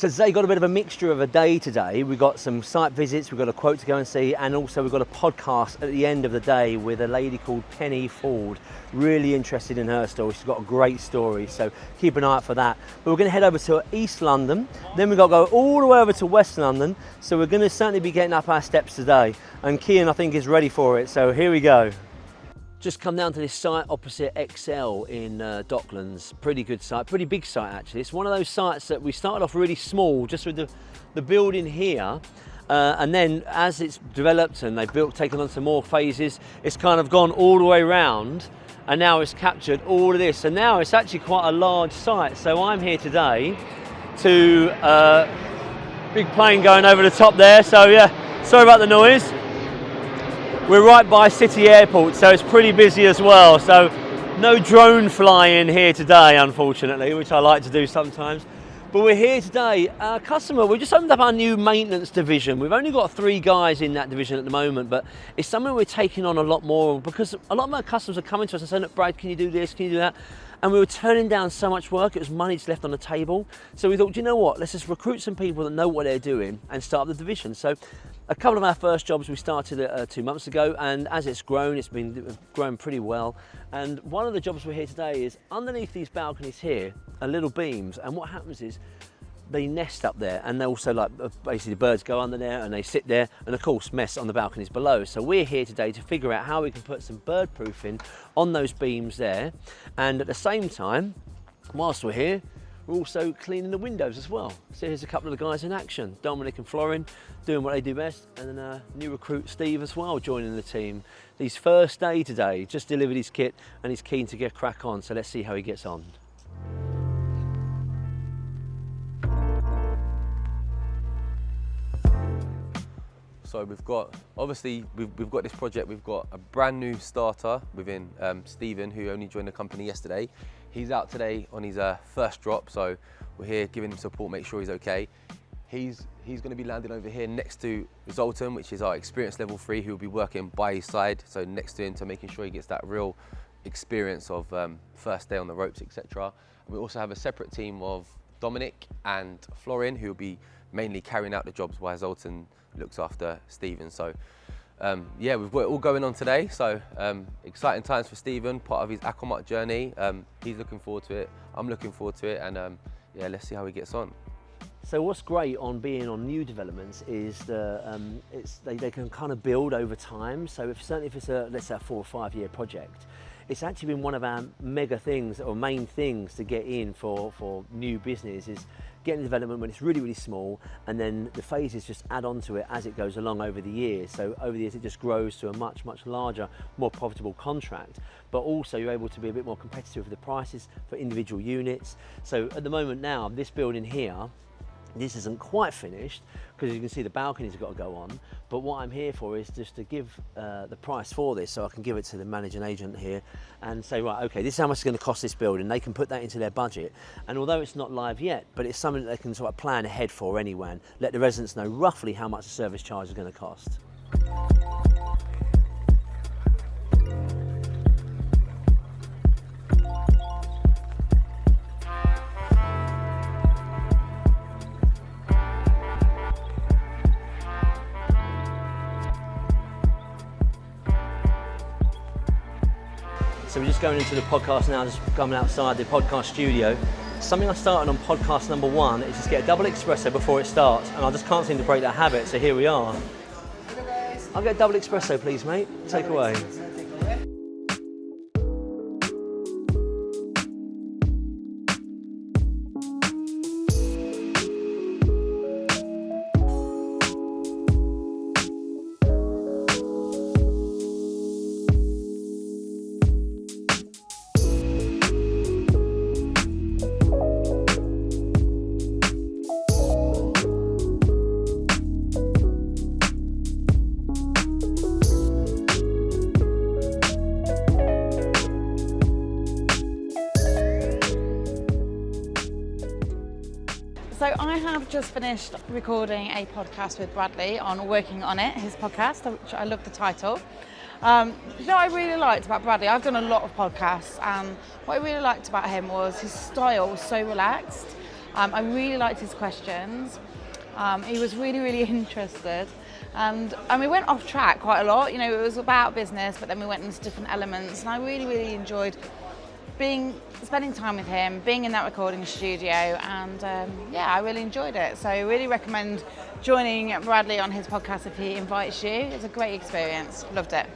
So today got a bit of a mixture of a day today. We've got some site visits, we've got a quote to go and see, and also we've got a podcast at the end of the day with a lady called Penny Ford. Really interested in her story. She's got a great story, so keep an eye out for that. But we're going to head over to East London, then we've got to go all the way over to West London, so we're going to certainly be getting up our steps today. And Kian, I think, is ready for it, so here we go. Just come down to this site opposite Excel in Docklands. Pretty good site, pretty big site actually. It's one of those sites that we started off really small, just with the building here, and then as it's developed and they've taken on some more phases, it's kind of gone all the way around, and now it's captured all of this. And now it's actually quite a large site. So I'm here today to big plane going over the top there. So yeah, sorry about the noise. We're right by City Airport, so it's pretty busy as well. So no drone flying here today, unfortunately, which I like to do sometimes. But we're here today, our customer, we just opened up our new maintenance division. We've only got 3 guys in that division at the moment, but it's something we're taking on a lot more, because a lot of our customers are coming to us and saying, look, Brad, can you do this, can you do that? And we were turning down so much work, it was money just left on the table. So we thought, do you know what, let's just recruit some people that know what they're doing and start up the division. So a couple of our first jobs we started 2 months ago, and as it's been growing pretty well. And one of the jobs we're here today is underneath these balconies here are little beams, and what happens is they nest up there, and they also, like, basically birds go under there and they sit there, and of course mess on the balconies below. So we're here today to figure out how we can put some bird proofing on those beams there, and at the same time, whilst we're here, we're also cleaning the windows as well. So here's a couple of the guys in action, Dominic and Florin, doing what they do best, and then new recruit Steve as well joining the team. His first day today, just delivered his kit and he's keen to get crack on, so let's see how he gets on. So we've got, obviously, we've got this project, we've got a brand new starter within Stephen, who only joined the company yesterday. He's out today on his first drop, so we're here giving him support, make sure he's okay. He's going to be landing over here next to Zoltan, which is our experience level 3, who will be working by his side, so next to him, to making sure he gets that real experience of first day on the ropes, etc. We also have a separate team of Dominic and Florin, who will be mainly carrying out the jobs while Zoltan looks after Stephen. So yeah, we've got it all going on today. So exciting times for Stephen, part of his Aquamark journey. He's looking forward to it, I'm looking forward to it, and yeah, let's see how he gets on. So what's great on being on new developments is they can kind of build over time. So certainly if it's let's say a 4 or 5 year project, it's actually been one of our mega things or main things to get in for new business, is getting development when it's really, really small, and then the phases just add on to it as it goes along over the years. So over the years it just grows to a much, much larger, more profitable contract, but also you're able to be a bit more competitive with the prices for individual units. So at the moment now, this building here, this isn't quite finished, because you can see the balconies have got to go on, but what I'm here for is just to give the price for this, so I can give it to the managing agent here and say, right, okay, this is how much it's going to cost this building. They can put that into their budget, and although it's not live yet, but it's something that they can sort of plan ahead for anyway, and let the residents know roughly how much the service charge is going to cost. So we're just going into the podcast now, just coming outside the podcast studio. Something I started on podcast number 1 is just get a double espresso before it starts, and I just can't seem to break that habit, so here we are. I'll get a double espresso please, mate. Take away. So I have just finished recording a podcast with Bradley on Working On It, his podcast, which I love the title. You know what I really liked about Bradley? I've done a lot of podcasts, and what I really liked about him was his style was so relaxed. I really liked his questions. He was really, really interested. And we went off track quite a lot. You know, it was about business, but then we went into different elements. And I really, really enjoyed spending time with him, being in that recording studio, and yeah, I really enjoyed it. So I really recommend joining Bradley on his podcast if he invites you. It's a great experience. Loved it.